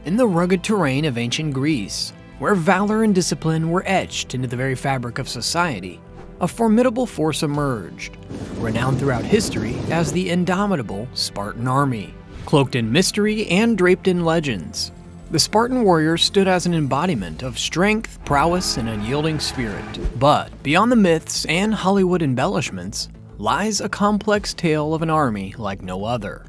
In the rugged terrain of ancient Greece, where valor and discipline were etched into the very fabric of society, a formidable force emerged, renowned throughout history as the indomitable Spartan Army. Cloaked in mystery and draped in legends, the Spartan warriors stood as an embodiment of strength, prowess, and unyielding spirit. But beyond the myths and Hollywood embellishments lies a complex tale of an army like no other.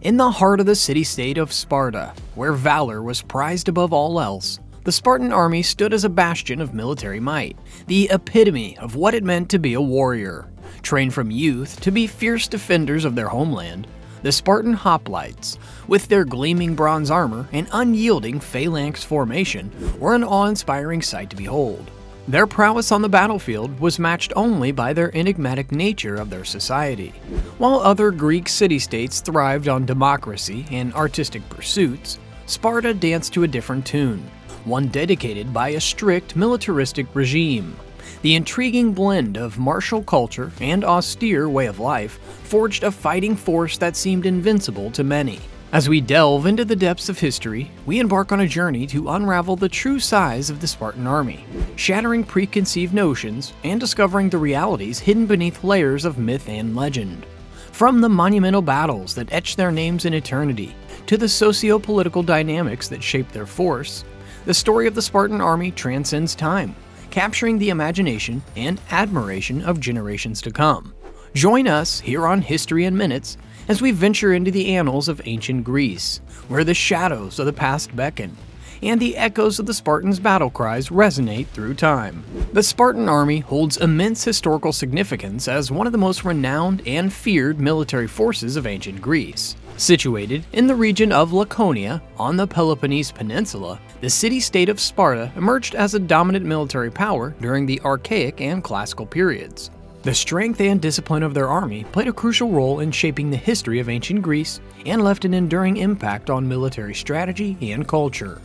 In the heart of the city-state of Sparta, where valor was prized above all else, the Spartan army stood as a bastion of military might, the epitome of what it meant to be a warrior. Trained from youth to be fierce defenders of their homeland, the Spartan Hoplites, with their gleaming bronze armor and unyielding phalanx formation, were an awe-inspiring sight to behold. Their prowess on the battlefield was matched only by their enigmatic nature of their society. While other Greek city-states thrived on democracy and artistic pursuits, Sparta danced to a different tune, one dedicated by a strict militaristic regime. The intriguing blend of martial culture and austere way of life forged a fighting force that seemed invincible to many. As we delve into the depths of history, we embark on a journey to unravel the true size of the Spartan army, shattering preconceived notions and discovering the realities hidden beneath layers of myth and legend. From the monumental battles that etch their names in eternity, to the socio-political dynamics that shape their force, the story of the Spartan army transcends time, capturing the imagination and admiration of generations to come. Join us here on History in Minutes as we venture into the annals of ancient Greece, where the shadows of the past beckon, and the echoes of the Spartans' battle cries resonate through time. The Spartan army holds immense historical significance as one of the most renowned and feared military forces of ancient Greece. Situated in the region of Laconia on the Peloponnese Peninsula, the city-state of Sparta emerged as a dominant military power during the Archaic and Classical periods. The strength and discipline of their army played a crucial role in shaping the history of ancient Greece and left an enduring impact on military strategy and culture.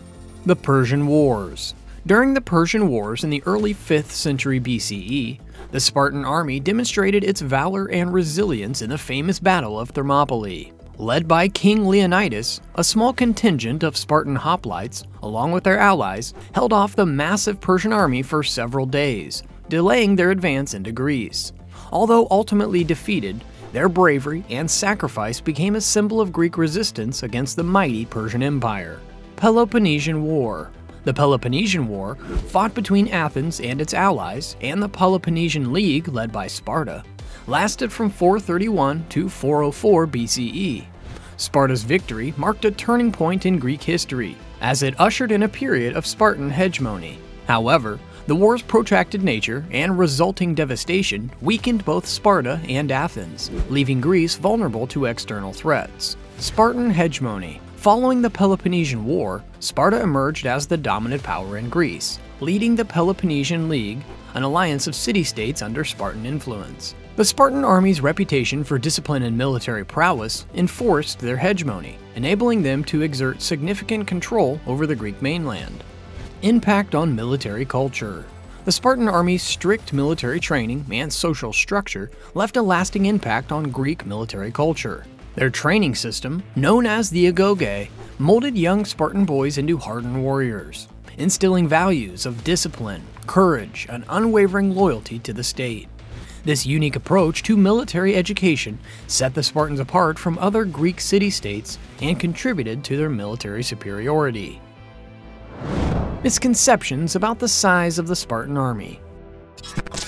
The Persian Wars. During the Persian Wars in the early 5th century BCE, the Spartan army demonstrated its valor and resilience in the famous Battle of Thermopylae. Led by King Leonidas, a small contingent of Spartan hoplites, along with their allies, held off the massive Persian army for several days, delaying their advance into Greece. Although ultimately defeated, their bravery and sacrifice became a symbol of Greek resistance against the mighty Persian Empire. Peloponnesian War. The Peloponnesian War, fought between Athens and its allies and the Peloponnesian League led by Sparta, lasted from 431 to 404 BCE. Sparta's victory marked a turning point in Greek history, as it ushered in a period of Spartan hegemony. However, the war's protracted nature and resulting devastation weakened both Sparta and Athens, leaving Greece vulnerable to external threats. Spartan hegemony. Following the Peloponnesian War, Sparta emerged as the dominant power in Greece, leading the Peloponnesian League, an alliance of city-states under Spartan influence. The Spartan army's reputation for discipline and military prowess enforced their hegemony, enabling them to exert significant control over the Greek mainland. Impact on military culture. The Spartan army's strict military training and social structure left a lasting impact on Greek military culture. Their training system, known as the agoge, molded young Spartan boys into hardened warriors, instilling values of discipline, courage, and unwavering loyalty to the state. This unique approach to military education set the Spartans apart from other Greek city-states and contributed to their military superiority. Misconceptions about the size of the Spartan army.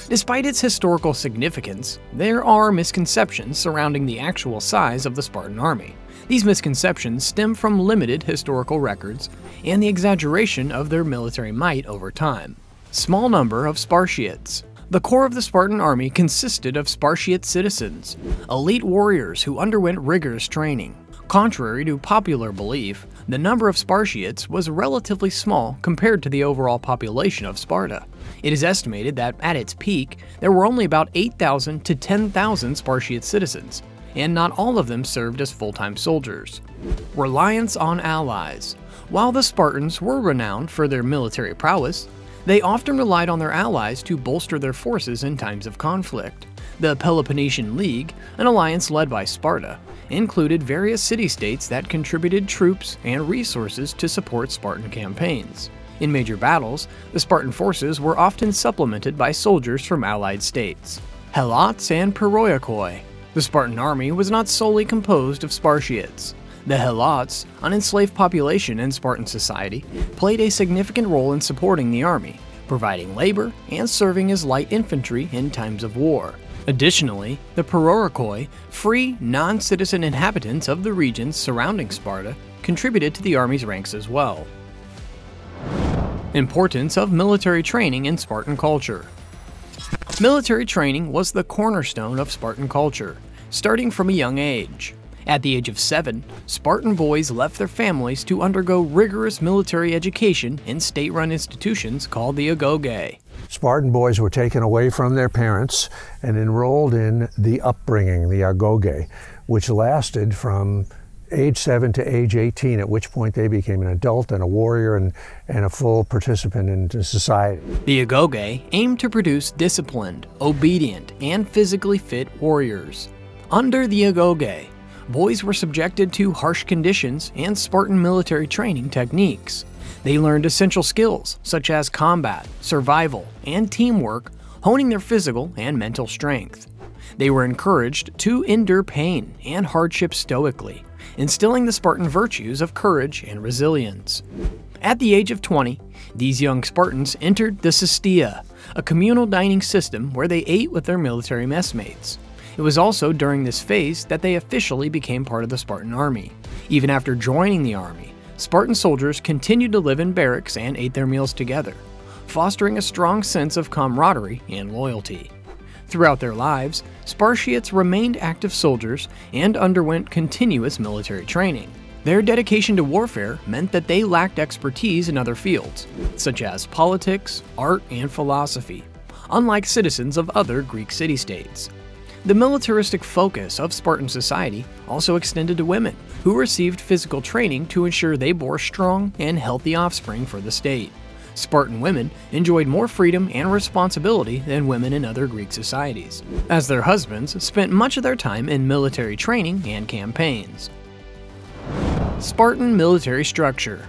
Despite its historical significance, there are misconceptions surrounding the actual size of the Spartan army. These misconceptions stem from limited historical records and the exaggeration of their military might over time. Small number of Spartiates. The core of the Spartan army consisted of Spartiate citizens, elite warriors who underwent rigorous training. Contrary to popular belief, the number of Spartiates was relatively small compared to the overall population of Sparta. It is estimated that at its peak, there were only about 8,000 to 10,000 Spartiate citizens, and not all of them served as full-time soldiers. Reliance on allies. While the Spartans were renowned for their military prowess, they often relied on their allies to bolster their forces in times of conflict. The Peloponnesian League, an alliance led by Sparta, included various city-states that contributed troops and resources to support Spartan campaigns. In major battles, the Spartan forces were often supplemented by soldiers from allied states. Helots and Paroiakoi. The Spartan army was not solely composed of Spartiates. The Helots, an enslaved population in Spartan society, played a significant role in supporting the army, providing labor and serving as light infantry in times of war. Additionally, the Paroiakoi, free, non-citizen inhabitants of the regions surrounding Sparta, contributed to the army's ranks as well. Importance of military training in Spartan culture. Military training was the cornerstone of Spartan culture, starting from a young age. At the age of 7, Spartan boys left their families to undergo rigorous military education in state-run institutions called the agoge. Spartan boys were taken away from their parents and enrolled in the upbringing, the agoge, which lasted from age 7 to age 18, at which point they became an adult and a warrior and a full participant in society. The agoge aimed to produce disciplined, obedient, and physically fit warriors. Under the agoge, boys were subjected to harsh conditions and Spartan military training techniques. They learned essential skills such as combat, survival, and teamwork, honing their physical and mental strength. They were encouraged to endure pain and hardship stoically, instilling the Spartan virtues of courage and resilience. At the age of 20, these young Spartans entered the Sistia, a communal dining system where they ate with their military messmates. It was also during this phase that they officially became part of the Spartan army. Even after joining the army, Spartan soldiers continued to live in barracks and ate their meals together, fostering a strong sense of camaraderie and loyalty. Throughout their lives, Spartiates remained active soldiers and underwent continuous military training. Their dedication to warfare meant that they lacked expertise in other fields, such as politics, art, and philosophy, unlike citizens of other Greek city-states. The militaristic focus of Spartan society also extended to women, who received physical training to ensure they bore strong and healthy offspring for the state. Spartan women enjoyed more freedom and responsibility than women in other Greek societies, as their husbands spent much of their time in military training and campaigns. Spartan military structure.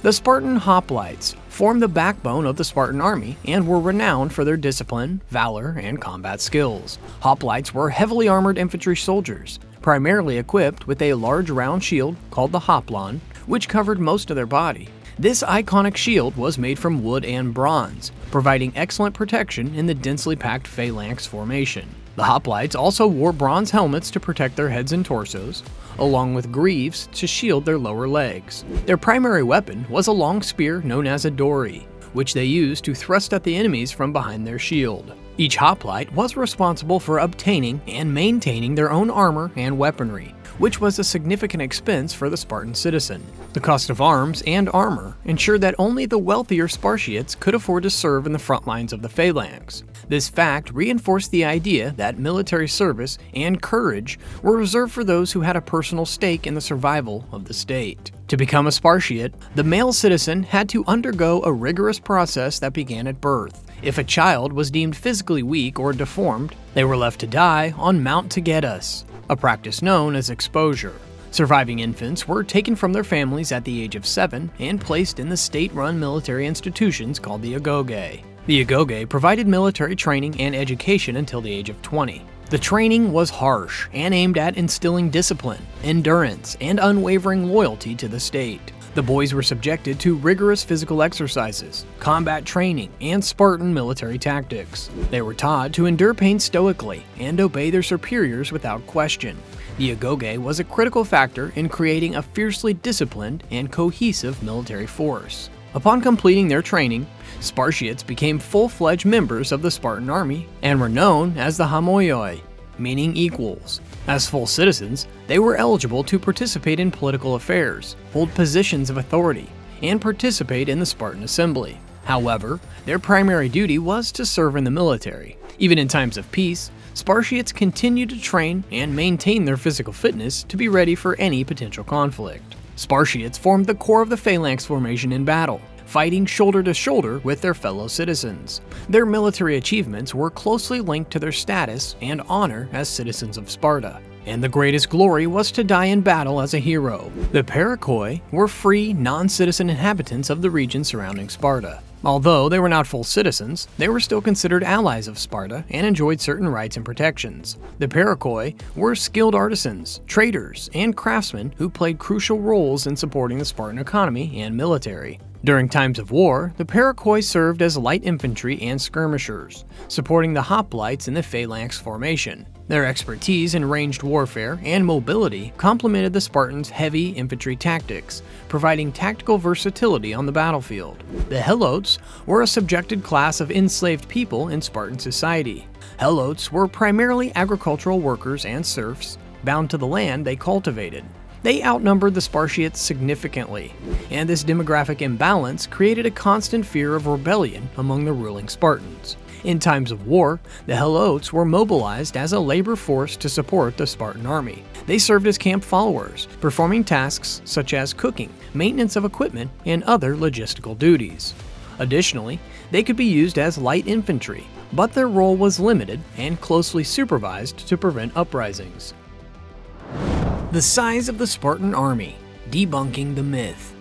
The Spartan Hoplites formed the backbone of the Spartan army and were renowned for their discipline, valor, and combat skills. Hoplites were heavily armored infantry soldiers, primarily equipped with a large round shield called the hoplon, which covered most of their body. This iconic shield was made from wood and bronze, providing excellent protection in the densely packed phalanx formation. The hoplites also wore bronze helmets to protect their heads and torsos, along with greaves to shield their lower legs. Their primary weapon was a long spear known as a dory, which they used to thrust at the enemies from behind their shield. Each hoplite was responsible for obtaining and maintaining their own armor and weaponry, which was a significant expense for the Spartan citizen. The cost of arms and armor ensured that only the wealthier Spartiates could afford to serve in the front lines of the phalanx. This fact reinforced the idea that military service and courage were reserved for those who had a personal stake in the survival of the state. To become a Spartiate, the male citizen had to undergo a rigorous process that began at birth. If a child was deemed physically weak or deformed, they were left to die on Mount Taygetus, a practice known as exposure. Surviving infants were taken from their families at the age of 7 and placed in the state-run military institutions called the agoge. The agoge provided military training and education until the age of 20. The training was harsh and aimed at instilling discipline, endurance, and unwavering loyalty to the state. The boys were subjected to rigorous physical exercises, combat training, and Spartan military tactics. They were taught to endure pain stoically and obey their superiors without question. The agoge was a critical factor in creating a fiercely disciplined and cohesive military force. Upon completing their training, Spartiates became full-fledged members of the Spartan army and were known as the homoioi, meaning equals. As full citizens, they were eligible to participate in political affairs, hold positions of authority, and participate in the Spartan assembly. However, their primary duty was to serve in the military. Even in times of peace, Spartiates continued to train and maintain their physical fitness to be ready for any potential conflict. Spartiates formed the core of the phalanx formation in battle, fighting shoulder to shoulder with their fellow citizens. Their military achievements were closely linked to their status and honor as citizens of Sparta. and the greatest glory was to die in battle as a hero. The Perikoi were free, non-citizen inhabitants of the region surrounding Sparta. Although they were not full citizens, they were still considered allies of Sparta and enjoyed certain rights and protections. The Perikoi were skilled artisans, traders, and craftsmen who played crucial roles in supporting the Spartan economy and military. During times of war, the Perikoi served as light infantry and skirmishers, supporting the Hoplites in the phalanx formation. Their expertise in ranged warfare and mobility complemented the Spartans' heavy infantry tactics, providing tactical versatility on the battlefield. The Helots were a subjected class of enslaved people in Spartan society. Helots were primarily agricultural workers and serfs, bound to the land they cultivated. They outnumbered the Spartiates significantly, and this demographic imbalance created a constant fear of rebellion among the ruling Spartans. In times of war, the Helots were mobilized as a labor force to support the Spartan army. They served as camp followers, performing tasks such as cooking, maintenance of equipment, and other logistical duties. Additionally, they could be used as light infantry, but their role was limited and closely supervised to prevent uprisings. The size of the Spartan army, debunking the myth.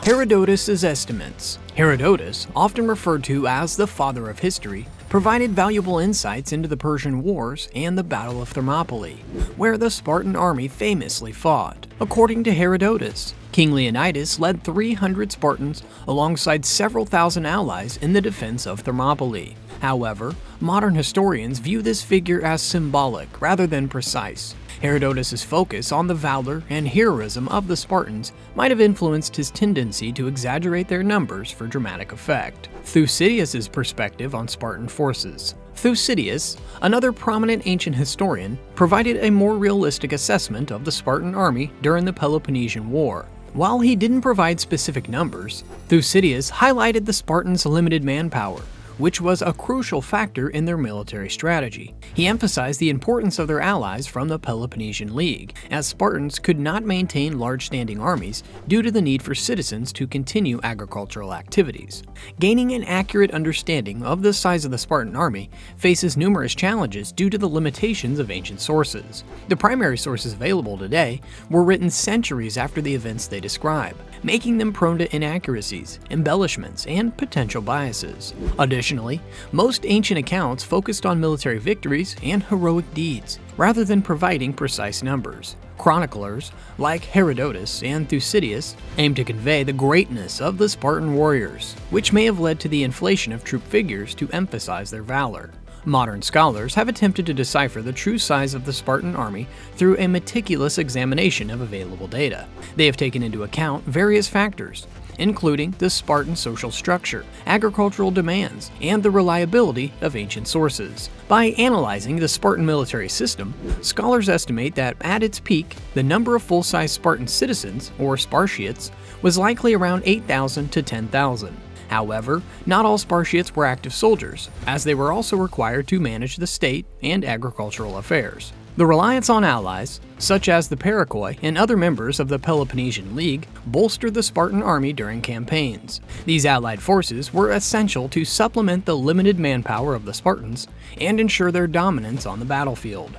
Herodotus' estimates. Herodotus, often referred to as the father of history, provided valuable insights into the Persian Wars and the Battle of Thermopylae, where the Spartan army famously fought. According to Herodotus, King Leonidas led 300 Spartans alongside several thousand allies in the defense of Thermopylae. However, modern historians view this figure as symbolic rather than precise. Herodotus' focus on the valor and heroism of the Spartans might have influenced his tendency to exaggerate their numbers for dramatic effect. Thucydides' perspective on Spartan forces. Thucydides, another prominent ancient historian, provided a more realistic assessment of the Spartan army during the Peloponnesian War. While he didn't provide specific numbers, Thucydides highlighted the Spartans' limited manpower, which was a crucial factor in their military strategy. He emphasized the importance of their allies from the Peloponnesian League, as Spartans could not maintain large standing armies due to the need for citizens to continue agricultural activities. Gaining an accurate understanding of the size of the Spartan army faces numerous challenges due to the limitations of ancient sources. The primary sources available today were written centuries after the events they describe, making them prone to inaccuracies, embellishments, and potential biases. Additionally, most ancient accounts focused on military victories and heroic deeds, rather than providing precise numbers. Chroniclers, like Herodotus and Thucydides, aim to convey the greatness of the Spartan warriors, which may have led to the inflation of troop figures to emphasize their valor. Modern scholars have attempted to decipher the true size of the Spartan army through a meticulous examination of available data. They have taken into account various factors, including the Spartan social structure, agricultural demands, and the reliability of ancient sources. By analyzing the Spartan military system, scholars estimate that at its peak, the number of full-size Spartan citizens, or Spartiates, was likely around 8,000 to 10,000. However, not all Spartiates were active soldiers, as they were also required to manage the state and agricultural affairs. The reliance on allies, such as the Perikoi and other members of the Peloponnesian League, bolstered the Spartan army during campaigns. These allied forces were essential to supplement the limited manpower of the Spartans and ensure their dominance on the battlefield.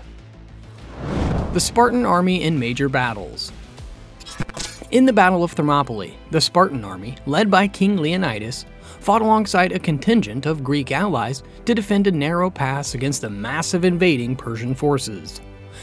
The Spartan army in major battles. In the Battle of Thermopylae, the Spartan army, led by King Leonidas, fought alongside a contingent of Greek allies to defend a narrow pass against the massive invading Persian forces.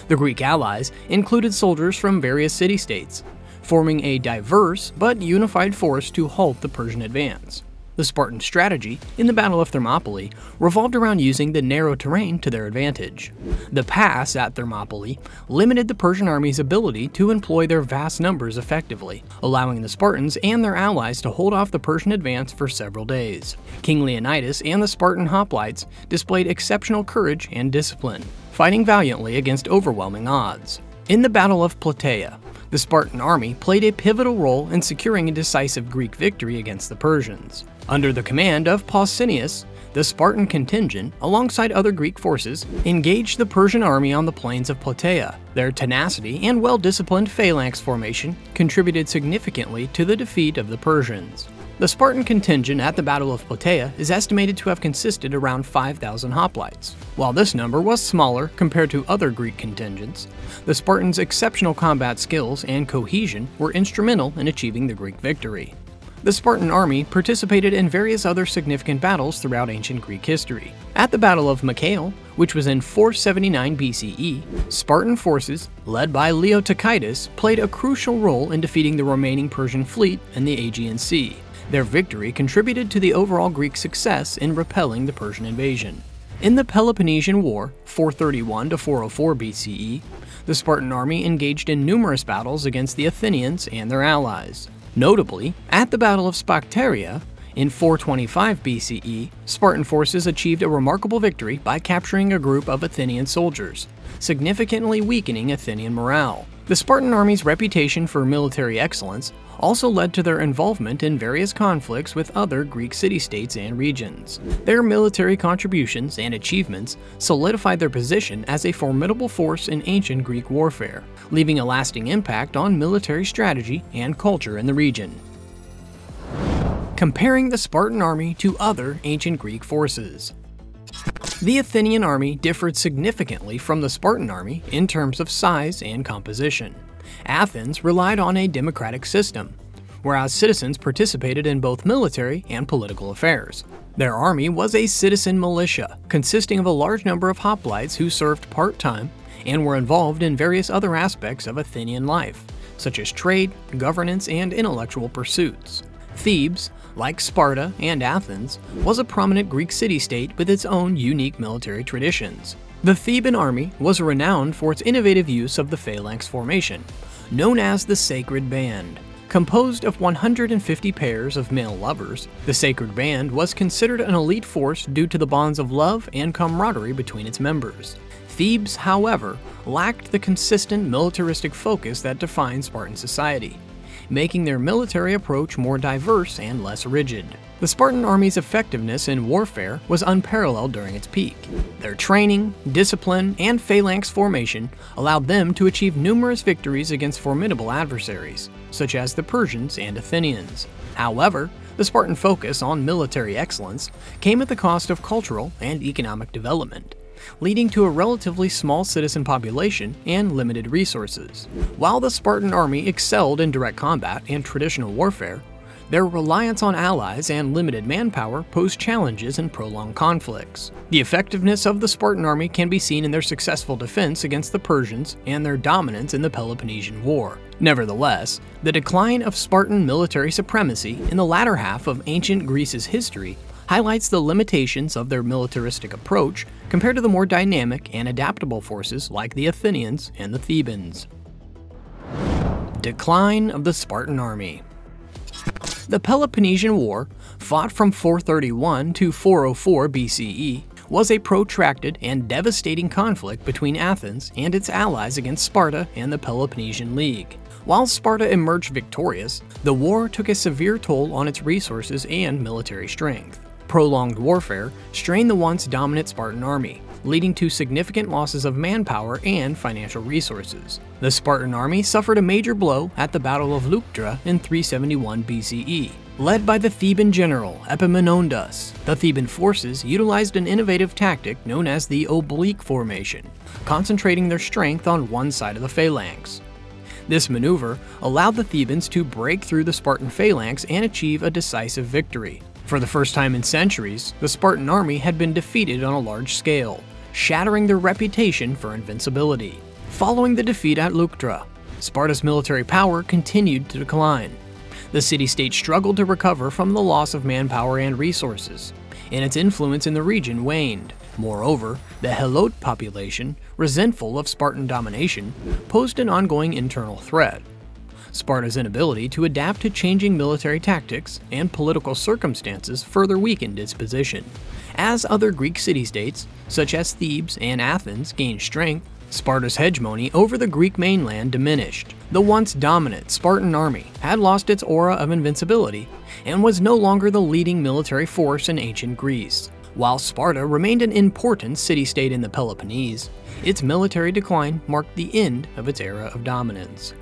The Greek allies included soldiers from various city-states, forming a diverse but unified force to halt the Persian advance. The Spartan strategy in the Battle of Thermopylae revolved around using the narrow terrain to their advantage. The pass at Thermopylae limited the Persian army's ability to employ their vast numbers effectively, allowing the Spartans and their allies to hold off the Persian advance for several days. King Leonidas and the Spartan Hoplites displayed exceptional courage and discipline, fighting valiantly against overwhelming odds. In the Battle of Plataea, the Spartan army played a pivotal role in securing a decisive Greek victory against the Persians. Under the command of Pausanias, the Spartan contingent, alongside other Greek forces, engaged the Persian army on the plains of Plataea. Their tenacity and well-disciplined phalanx formation contributed significantly to the defeat of the Persians. The Spartan contingent at the Battle of Plataea is estimated to have consisted around 5,000 hoplites. While this number was smaller compared to other Greek contingents, the Spartans' exceptional combat skills and cohesion were instrumental in achieving the Greek victory. The Spartan army participated in various other significant battles throughout ancient Greek history. At the Battle of Mycale, which was in 479 BCE, Spartan forces, led by Leotychides, played a crucial role in defeating the remaining Persian fleet in the Aegean Sea. Their victory contributed to the overall Greek success in repelling the Persian invasion. In the Peloponnesian War, 431 to 404 BCE, the Spartan army engaged in numerous battles against the Athenians and their allies. Notably, at the Battle of Sphacteria in 425 BCE, Spartan forces achieved a remarkable victory by capturing a group of Athenian soldiers, significantly weakening Athenian morale. The Spartan army's reputation for military excellence also led to their involvement in various conflicts with other Greek city-states and regions. Their military contributions and achievements solidified their position as a formidable force in ancient Greek warfare, leaving a lasting impact on military strategy and culture in the region. Comparing the Spartan army to other ancient Greek forces. The Athenian army differed significantly from the Spartan army in terms of size and composition. Athens relied on a democratic system, whereas citizens participated in both military and political affairs. Their army was a citizen militia, consisting of a large number of hoplites who served part-time and were involved in various other aspects of Athenian life, such as trade, governance, and intellectual pursuits. Thebes, like Sparta and Athens, was a prominent Greek city-state with its own unique military traditions. The Theban army was renowned for its innovative use of the phalanx formation, known as the Sacred Band. Composed of 150 pairs of male lovers, the Sacred Band was considered an elite force due to the bonds of love and camaraderie between its members. Thebes, however, lacked the consistent militaristic focus that defined Spartan society, making their military approach more diverse and less rigid. The Spartan army's effectiveness in warfare was unparalleled during its peak. Their training, discipline, and phalanx formation allowed them to achieve numerous victories against formidable adversaries, such as the Persians and Athenians. However, the Spartan focus on military excellence came at the cost of cultural and economic development, leading to a relatively small citizen population and limited resources. While the Spartan army excelled in direct combat and traditional warfare, their reliance on allies and limited manpower posed challenges in prolonged conflicts. The effectiveness of the Spartan army can be seen in their successful defense against the Persians and their dominance in the Peloponnesian War. Nevertheless, the decline of Spartan military supremacy in the latter half of ancient Greece's history highlights the limitations of their militaristic approach compared to the more dynamic and adaptable forces like the Athenians and the Thebans. Decline of the Spartan army. The Peloponnesian War, fought from 431 to 404 BCE, was a protracted and devastating conflict between Athens and its allies against Sparta and the Peloponnesian League. While Sparta emerged victorious, the war took a severe toll on its resources and military strength. Prolonged warfare strained the once dominant Spartan army, leading to significant losses of manpower and financial resources. The Spartan army suffered a major blow at the Battle of Leuctra in 371 BCE. Led by the Theban general Epaminondas, the Theban forces utilized an innovative tactic known as the oblique formation, concentrating their strength on one side of the phalanx. This maneuver allowed the Thebans to break through the Spartan phalanx and achieve a decisive victory. For the first time in centuries, the Spartan army had been defeated on a large scale, shattering their reputation for invincibility. Following the defeat at Leuctra, Sparta's military power continued to decline. The city-state struggled to recover from the loss of manpower and resources, and its influence in the region waned. Moreover, the Helot population, resentful of Spartan domination, posed an ongoing internal threat. Sparta's inability to adapt to changing military tactics and political circumstances further weakened its position. As other Greek city-states, such as Thebes and Athens, gained strength, Sparta's hegemony over the Greek mainland diminished. The once dominant Spartan army had lost its aura of invincibility and was no longer the leading military force in ancient Greece. While Sparta remained an important city-state in the Peloponnese, its military decline marked the end of its era of dominance.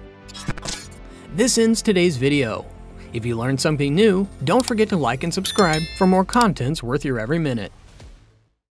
This ends today's video. If you learned something new, don't forget to like and subscribe for more contents worth your every minute.